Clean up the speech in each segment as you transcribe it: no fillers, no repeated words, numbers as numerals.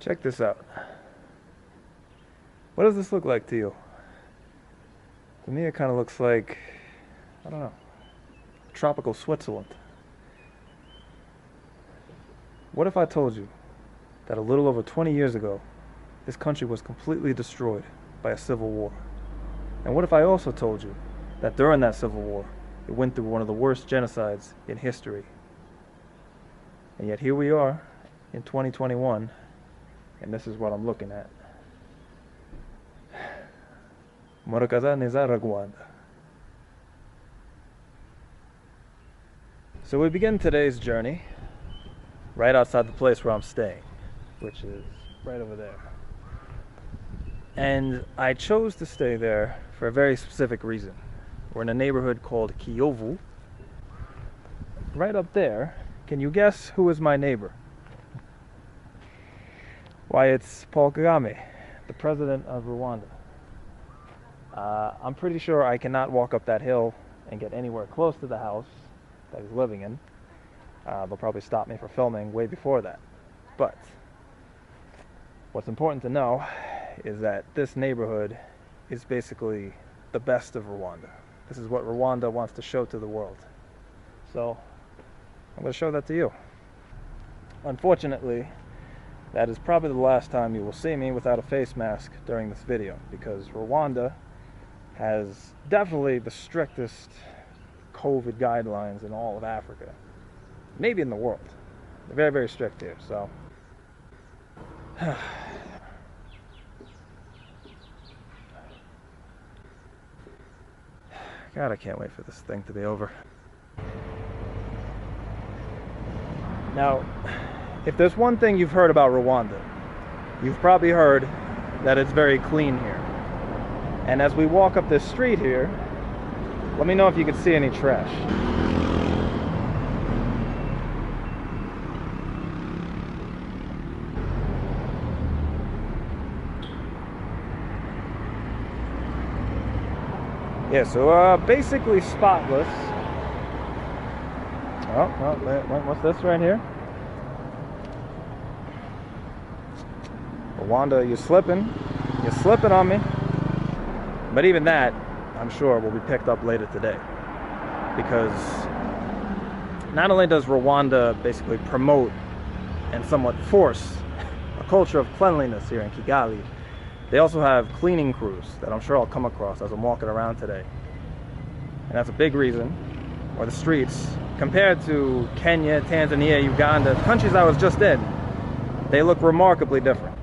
Check this out. What does this look like to you? To me, it kind of looks like, I don't know, tropical Switzerland. What if I told you that a little over 20 years ago, this country was completely destroyed by a civil war? And what if I also told you that during that civil war, it went through one of the worst genocides in history? And yet here we are in 2021, and this is what I'm looking at. Rwanda. So we begin today's journey right outside the place where I'm staying, which is right over there. And I chose to stay there for a very specific reason. We're in a neighborhood called Kiyovu. Right up there, can you guess who is my neighbor? Why, it's Paul Kagame, the president of Rwanda. I'm pretty sure I cannot walk up that hill and get anywhere close to the house that he's living in. They'll probably stop me for filming way before that. But what's important to know is that this neighborhood is basically the best of Rwanda. This is what Rwanda wants to show to the world. So I'm going to show that to you. Unfortunately, that is probably the last time you will see me without a face mask during this video, because Rwanda has definitely the strictest COVID guidelines in all of Africa, maybe in the world. They're very, very strict here, so. God, I can't wait for this thing to be over. Now, if there's one thing you've heard about Rwanda, you've probably heard that it's very clean here. And as we walk up this street here, let me know if you can see any trash. Yeah, so basically spotless. Oh, what's this right here? Rwanda, you're slipping on me. But even that, I'm sure, will be picked up later today. Because not only does Rwanda basically promote and somewhat force a culture of cleanliness here in Kigali, they also have cleaning crews that I'm sure I'll come across as I'm walking around today. And that's a big reason, or the streets, compared to Kenya, Tanzania, Uganda, the countries I was just in, they look remarkably different.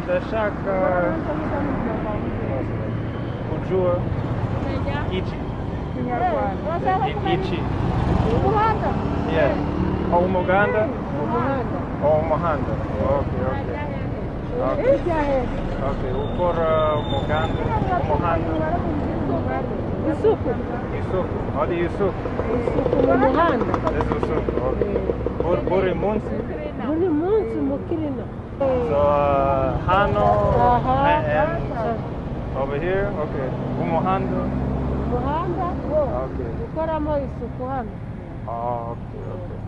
Ndashaka kujua ichi. Ichi. Yes. Oh, Umuganda? Oh, Umuhanda. Okay. Okay. Ukora Umuganda. Umuhanda. Yusufu. How do you Yusuf? Umuhanda. This is Yusuf. Okay. Buri Munsi Mukirina. So, Hano, and over here, okay. Umuhanda. Okay. Oh, okay.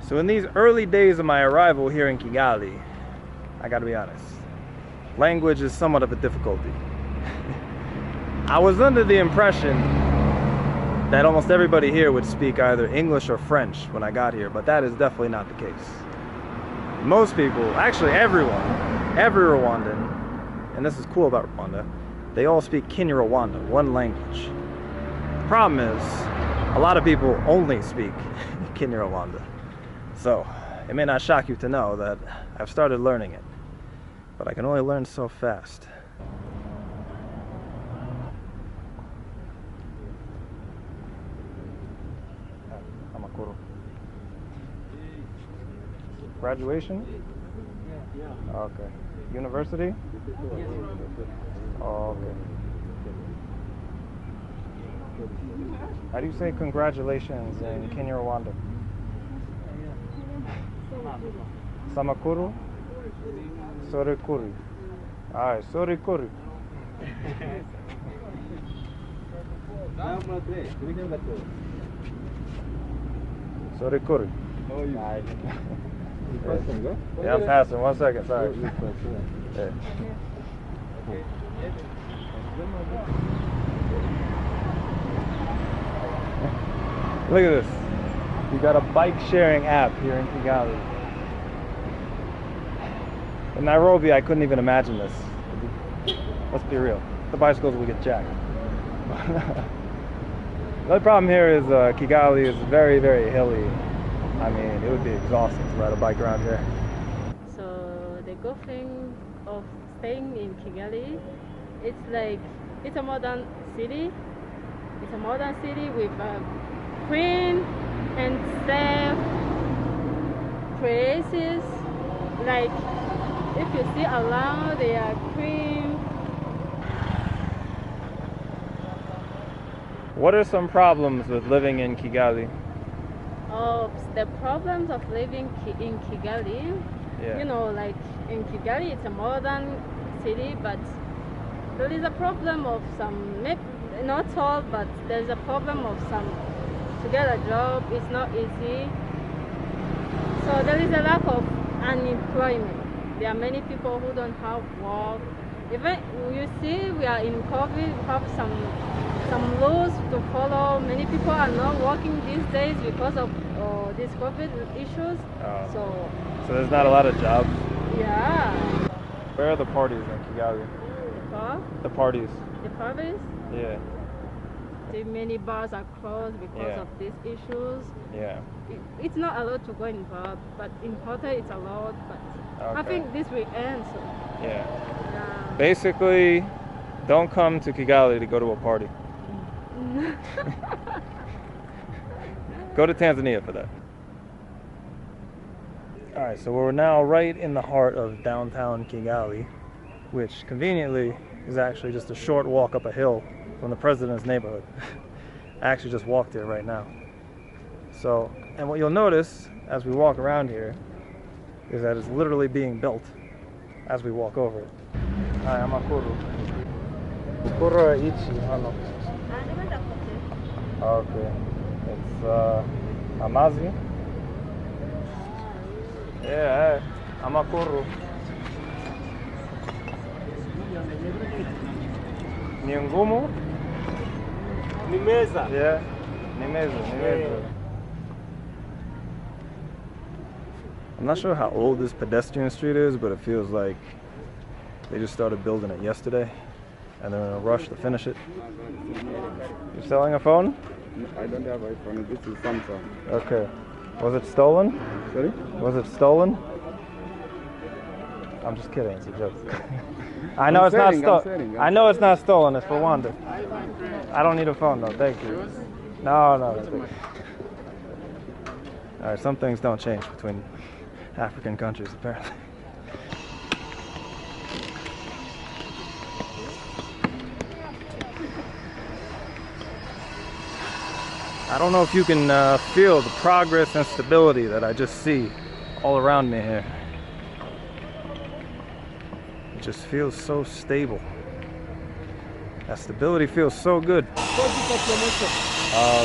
So in these early days of my arrival here in Kigali, I gotta be honest, language is somewhat of a difficulty. I was under the impression that almost everybody here would speak either English or French when I got here, but that is definitely not the case. Most people, actually everyone, every Rwandan, and this is cool about Rwanda, they all speak Kinyarwanda, one language. The problem is, a lot of people only speak Kinyarwanda. So, it may not shock you to know that I've started learning it, but I can only learn so fast. Graduation? Okay. University? Oh, okay. How do you say congratulations in Kinyarwanda? Samakuru? Sorikuri. Alright, sorikuri. Sorry, Kuri. How are you? You passing, huh? Yeah, I'm passing. 1 second, sorry. Yeah. Look at this. You got a bike sharing app here in Kigali. In Nairobi, I couldn't even imagine this. Let's be real. The bicycles will get jacked. The problem here is Kigali is very, very hilly. I mean, it would be exhausting to ride a bike around here. So the good thing of staying in Kigali, it's like, it's a modern city. It's a modern city with clean and safe places. Like, if you see around, they are clean. What are some problems with living in Kigali? The problems of living in Kigali, Yeah. you know, like in Kigali, it's a modern city, but there is a problem of some, not all, but there's a problem of some, to get a job, it's not easy. So there is a lack of unemployment. There are many people who don't have work. Even you see, we are in COVID, we have some rules to follow. Many people are not working these days because of these COVID issues. So there's not a lot of jobs. Yeah. Where are the parties in Kigali? The parties. The parties? Yeah. Many bars are closed because of these issues. Yeah. It's not allowed to go in bar, but in hotel it's allowed. But I think this will end. So. Yeah. Basically, don't come to Kigali to go to a party. Go to Tanzania for that. Alright, so we're now right in the heart of downtown Kigali, which conveniently is actually just a short walk up a hill from the president's neighborhood. I actually just walked here right now. So, and what you'll notice as we walk around here is that it's literally being built as we walk over it. Hi, I'm Akuru. Akuru Ichi, hello. Okay. It's Amazi. Yeah, I'm Akuru. Nyungumu? Nimeza. Yeah. Nimeza. I'm not sure how old this pedestrian street is, but it feels like they just started building it yesterday and they're in a rush to finish it. You're selling a phone? I don't have iPhone. This is Samsung. Okay. Was it stolen? Sorry? Was it stolen? I'm just kidding. It's a joke. I know it's not stolen. I know it's not stolen. It's for Rwanda. I don't need a phone though. Thank you. No. All right. Some things don't change between African countries, apparently. I don't know if you can feel the progress and stability that I just see all around me here. It just feels so stable. That stability feels so good. Oh,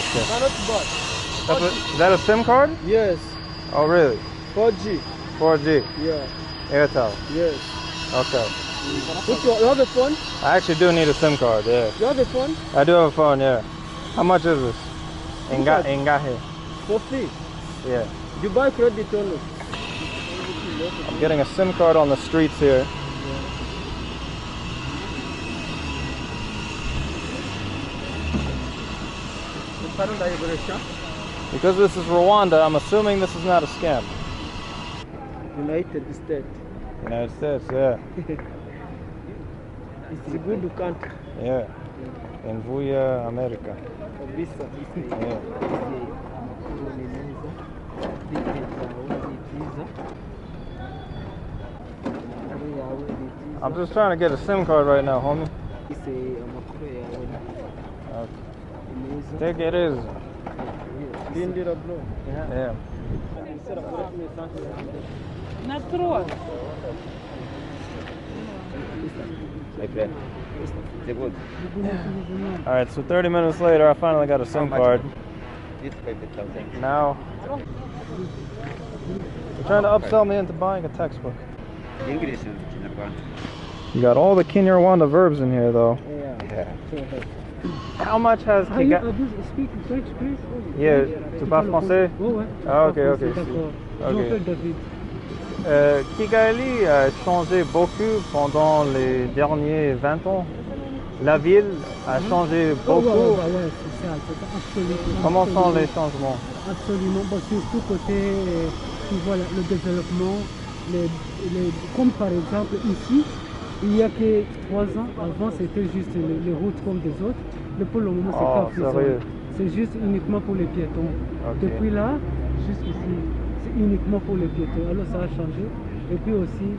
okay. Is that a SIM card? Yes. Oh, really? 4G. 4G? Yeah. Airtel? Yes. Okay. You have a phone? I actually do need a SIM card, yeah. You have a phone? I do have a phone, yeah. How much is this? Engahe. For free? Yeah. You buy credit only? I'm getting a SIM card on the streets here. Because this is Rwanda, I'm assuming this is not a scam. United States. United States, yeah. It's a good country. Yeah. In Vuya, America. Visa. Yeah. I'm just trying to get a SIM card right now, homie. Okay. Take it easy. Yeah. Alright, so 30 minutes later I finally got a SIM card. This 50,000. Now, you're trying to upsell me into buying a textbook. English in Japan. You got all the Kinyarwanda verbs in here, though. Yeah. How much has Are you Kigali? able to speak French, please? Yeah, tu parles français? Oh, ouais. Ah, ok, ok. D'accord. Je Ok. m'appelle David. Kigali a changé beaucoup pendant les derniers 20 ans. La ville a changé beaucoup. Ouais, c'est ça, c'est absolument. Comment sont les changements? Absolument. Bon, surtout côté, tu vois, le développement, comme par exemple ici, il n'y a que 3 ans, avant c'était juste les routes comme des autres, mais pour le moment c'est pas sérieux? c'est juste uniquement pour les piétons. Ok. Depuis là, jusqu'ici, c'est uniquement pour les piétons. Alors ça a changé. Et puis aussi,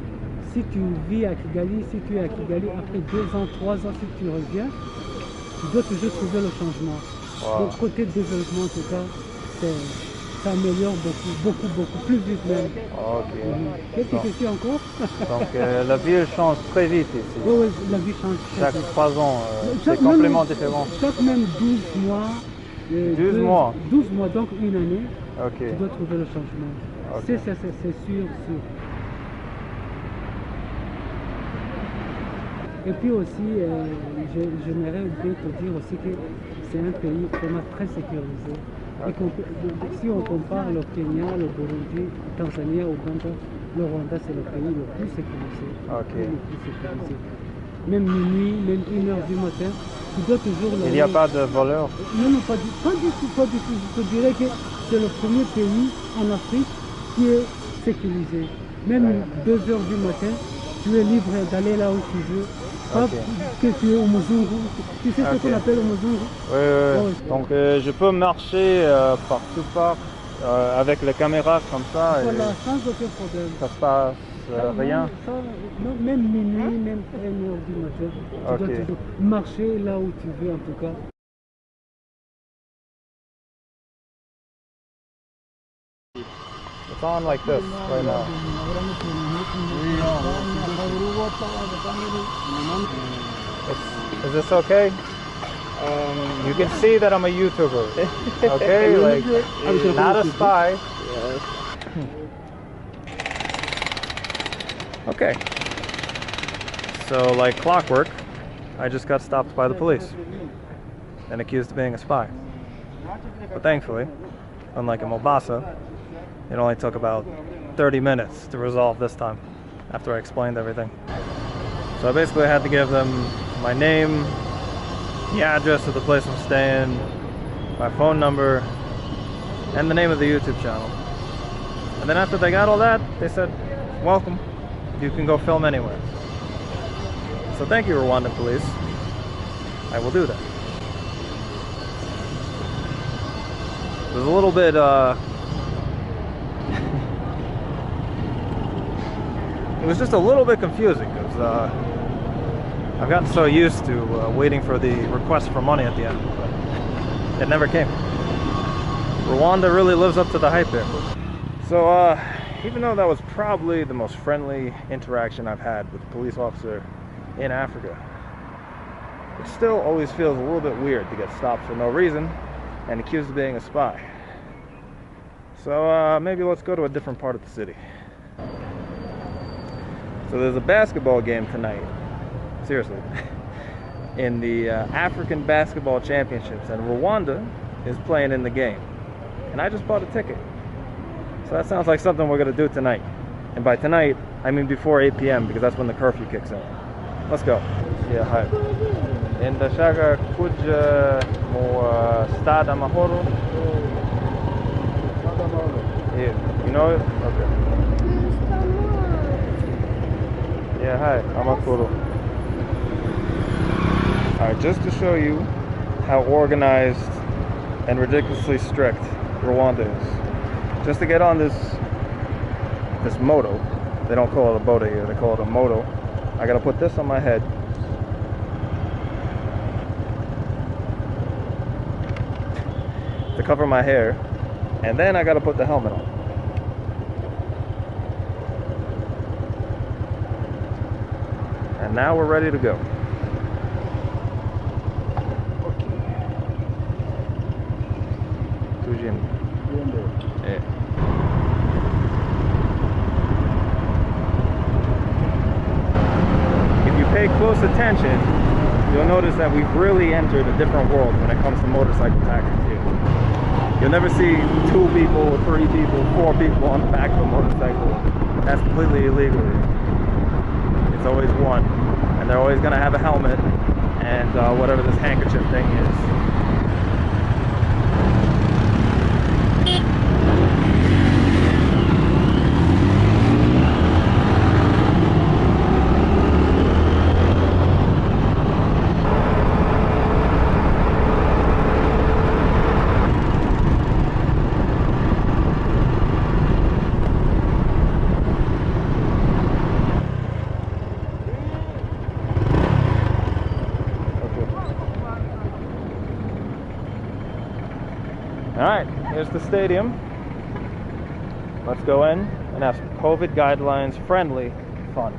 si tu vis à Kigali, si tu es à Kigali, après 2 ans, 3 ans, si tu reviens, tu dois toujours trouver le changement. Wow. Donc côté développement en tout cas, ça améliore beaucoup plus vite même. Ok. Quelques questions encore? Donc la ville change très vite ici. Oui, la vie change. Chaque 3 ans, c'est Chaque- complètement même- différent. Chaque même 12 mois. 12 mois. 12 mois, donc une année, Ok. tu dois trouver le changement. Ok. C'est sûr. Et puis aussi, j'aimerais bien te dire aussi que c'est un pays vraiment très sécurisé. Et si on compare le Kenya, le Burundi, la Tanzanie, Ouganda, le Rwanda, c'est le pays le plus sécurisé. Ok. Le plus sécurisé. Même minuit, même 1h du matin, tu dois toujours... Il n'y a pas de voleurs? Non, pas du tout. Je te dirais que c'est le premier pays en Afrique qui est sécurisé. Même 2h du matin, tu es libre d'aller là où tu veux. Pas que tu es au Mozungu. Tu sais ce qu'on appelle au Mozungu? Oui. Donc je peux marcher partout avec les caméras comme ça et Voilà, sans aucun problème. ça se passe rien? Non, même minuit, même 1h du matin, tu dois toujours marcher là où tu veux en tout cas. It's on like this right now. Is this okay? You can see that I'm a YouTuber. Okay? Like, not a spy. Okay. So, like clockwork, I just got stopped by the police and accused of being a spy. But thankfully, unlike in Mombasa, it only took about 30 minutes to resolve this time after I explained everything. So I basically had to give them my name, the address of the place I'm staying, my phone number, and the name of the YouTube channel. And then after they got all that, they said, welcome, you can go film anywhere. So thank you, Rwandan police. I will do that. It was a little bit, it was just a little bit confusing because I've gotten so used to waiting for the request for money at the end, but it never came. Rwanda really lives up to the hype there. So even though that was probably the most friendly interaction I've had with a police officer in Africa, it still always feels a little bit weird to get stopped for no reason and accused of being a spy. So maybe let's go to a different part of the city. So there's a basketball game tonight, seriously, in the African Basketball Championships, and Rwanda is playing in the game. And I just bought a ticket. So that sounds like something we're gonna do tonight. And by tonight, I mean before 8 p.m. because that's when the curfew kicks in. Let's go. Yeah, hi. Ndashaka kuja mu Stade Amahoro. Yeah, you know it? Okay. Yeah, hi, I'm Akuro. Alright, just to show you how organized and ridiculously strict Rwanda is. Just to get on this moto, they don't call it a boda here, they call it a moto. I gotta put this on my head. To cover my hair, and then I gotta put the helmet on. And now we're ready to go. Jim. Yeah. If you pay close attention, you'll notice that we've really entered a different world when it comes to motorcycle taxis here. You'll never see 2 people, 3 people, 4 people on the back of a motorcycle. That's completely illegal here. It's always one. And they're always going to have a helmet and whatever this handkerchief thing is. Alright, here's the stadium. Let's go in and have some COVID guidelines friendly fun.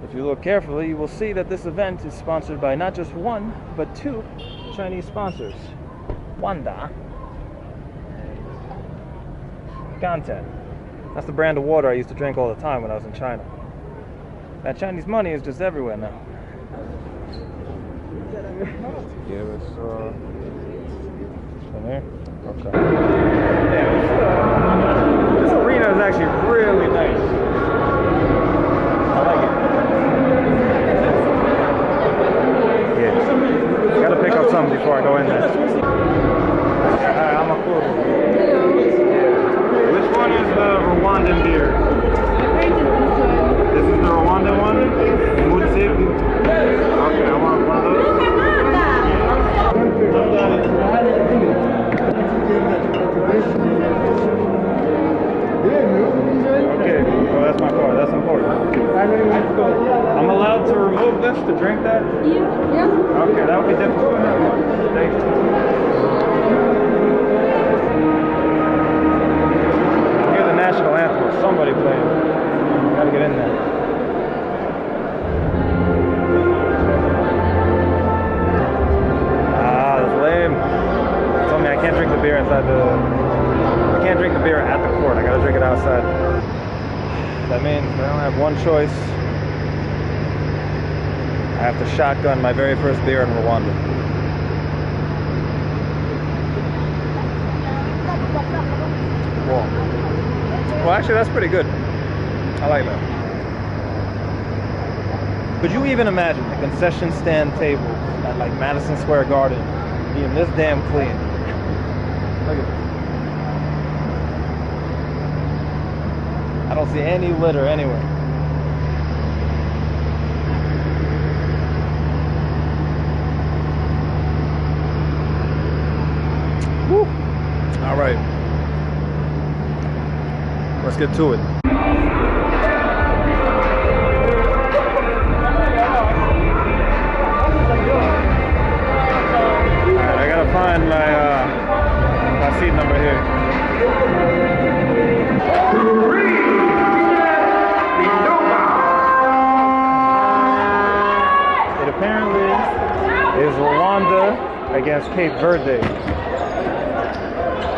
If you look carefully, you will see that this event is sponsored by not just 1, but 2 Chinese sponsors. Rwanda and Content. That's the brand of water I used to drink all the time when I was in China. That Chinese money is just everywhere now. Give us in here? Okay. Yeah, this arena is actually really nice. I like it. Yeah. Gotta pick up something before I go in there. I'm a cool. Which one is the Rwandan beer? This is the Rwandan one? Okay, I want one of those. Okay, well that's my car, that's important. I'm allowed to remove this to drink that? Yeah. Okay, that would be difficult. Thank you. I hear the national anthem of somebody playing. Gotta get in there. I can't drink the beer inside I can't drink the beer at the court. I gotta drink it outside. That means I only have one choice. I have to shotgun my very first beer in Rwanda. Cool. Well, actually, that's pretty good. I like that. Could you even imagine the concession stand tables at like Madison Square Garden being this damn clean? Look at this. I don't see any litter anywhere. Woo. All right. Let's get to it. Alright, I gotta find my seat number here. It apparently is Rwanda against Cape Verde,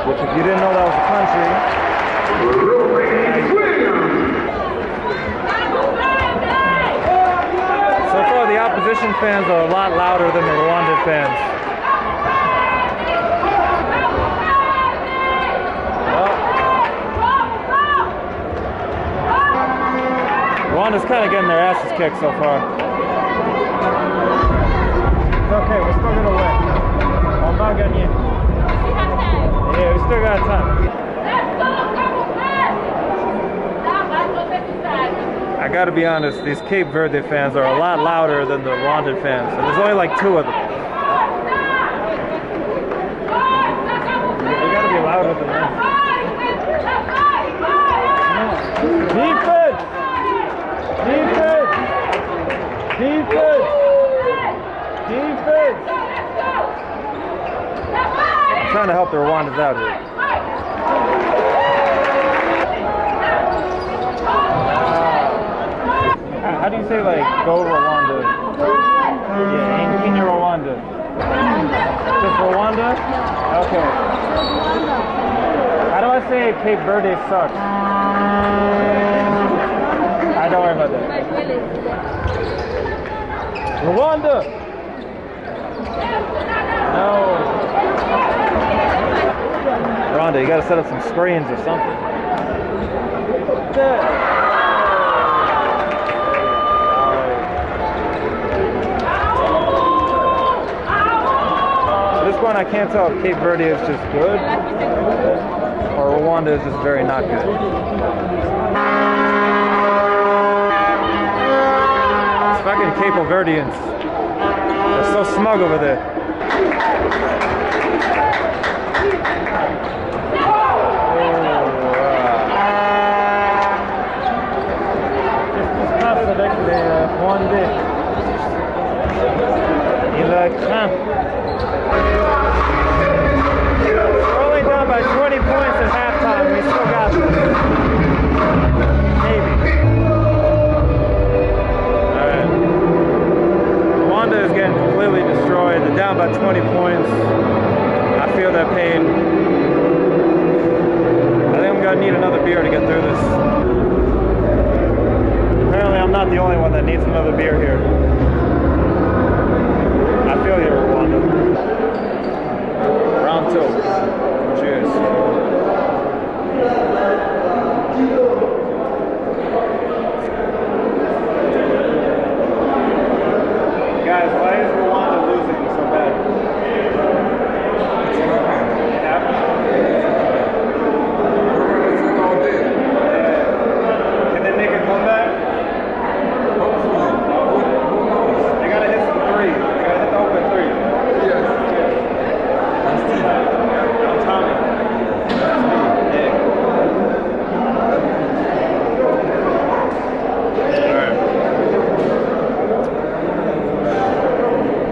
which, if you didn't know that was a country, so far the opposition fans are a lot louder than the Rwandan fans. Rwanda's kind of getting their asses kicked so far. It's okay, we're still gonna win. On va gagner. Yeah, we still got time. I gotta be honest, these Cape Verde fans are a lot louder than the Rwandan fans, and there's only like 2 of them. They gotta be louder than that. Defense! Defense! Defense! Defense! I'm trying to help the Rwandans out here. How do you say, like, go Rwanda? Yeah, in Rwanda. Just Rwanda? Okay. How do I say Cape Verde sucks? I don't worry about that. Rwanda! No. Rwanda, you gotta set up some screens or something. This one I can't tell if Cape Verde is just good or Rwanda is just very not good. These fucking Cape Verdeans. They're so smug over there. Avec les Rwandais. Il craint. We're only down by 20 points at halftime. We still got this. Maybe. Alright. Rwanda is getting completely destroyed. They're down by 20 points. I feel their pain. I think I'm gonna need another beer to get through this. Apparently I'm not the only one that needs another beer here. I feel you, Rwanda. Round 2. Cheers. Guys, why is Rwanda losing so bad? It happened? Can they make a comeback? They gotta hit some threes. They gotta hit the open three. Yes. I'm Tommy. Yeah. Alright.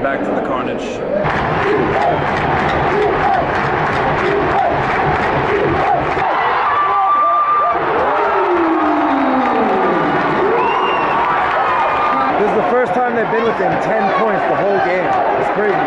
Back to the carnage. This is the first time they've been within 10 points the whole game. It's crazy.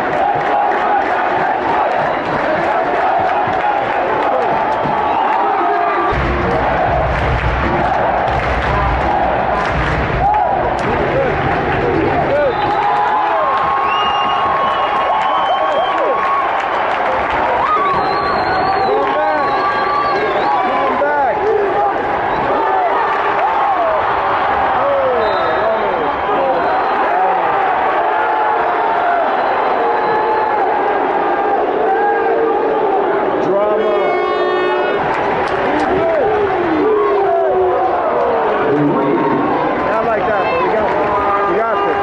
Not like that, but we got this.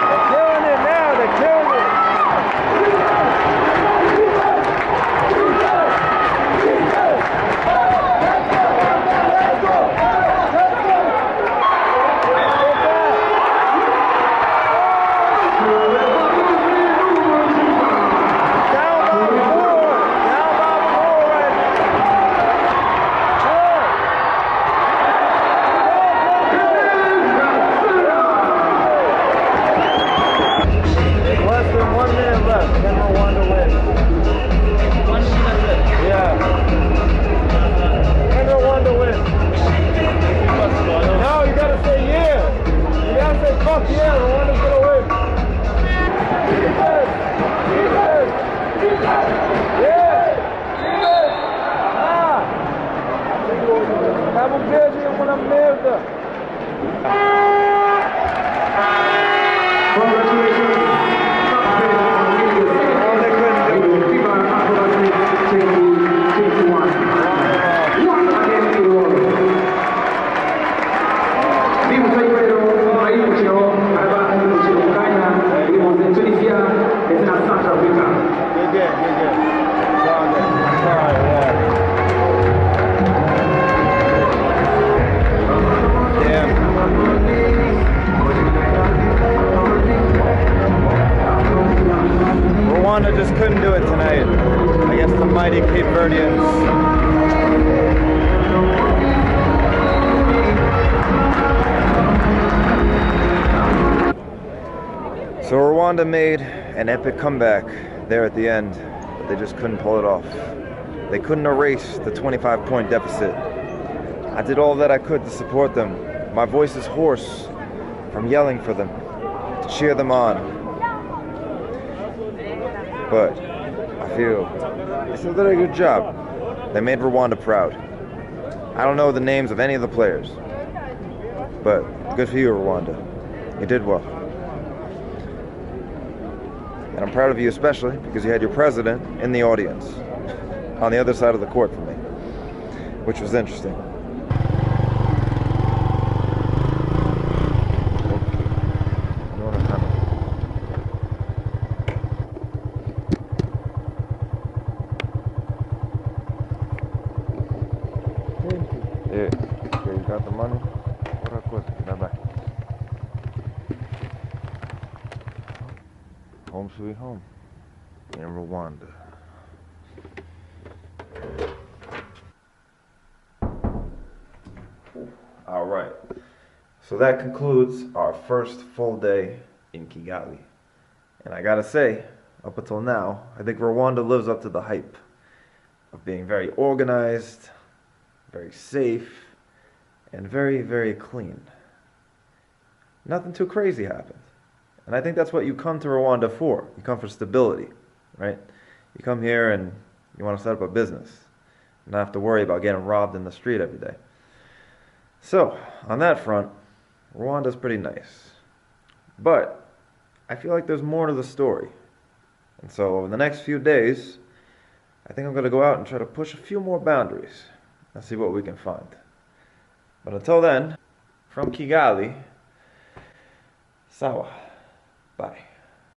They're killing it now. They're killing it. Less than 1 minute left. Can Rwanda win? 1 minute left. Yeah. Can Rwanda win? No, you gotta say yeah. You gotta say fuck yeah. Rwanda's gonna win. Jesus. Jesus. Yeah. Jesus. Ah. Cabo Verde é uma merda. Rwanda just couldn't do it tonight against the mighty Cape Verdeans. Rwanda made an epic comeback there at the end, but they just couldn't pull it off. They couldn't erase the 25-point deficit. I did all that I could to support them. My voice is hoarse from yelling for them, to cheer them on. But I feel they did a good job. They made Rwanda proud. I don't know the names of any of the players, but good for you, Rwanda. You did well. And I'm proud of you especially because you had your president in the audience on the other side of the court for me, which was interesting. Yeah, okay, you got the money? Bye-bye. Home sweet home in Rwanda. All right, so that concludes our first full day in Kigali. And I gotta say, up until now, I think Rwanda lives up to the hype of being very organized, very safe, and very, very clean. Nothing too crazy happened. And I think that's what you come to Rwanda for. You come for stability, right? You come here and you want to set up a business, not have to worry about getting robbed in the street every day. So, on that front, Rwanda's pretty nice. But I feel like there's more to the story. And so over the next few days, I think I'm going to go out and try to push a few more boundaries and see what we can find. But until then, from Kigali, sawa. Bye.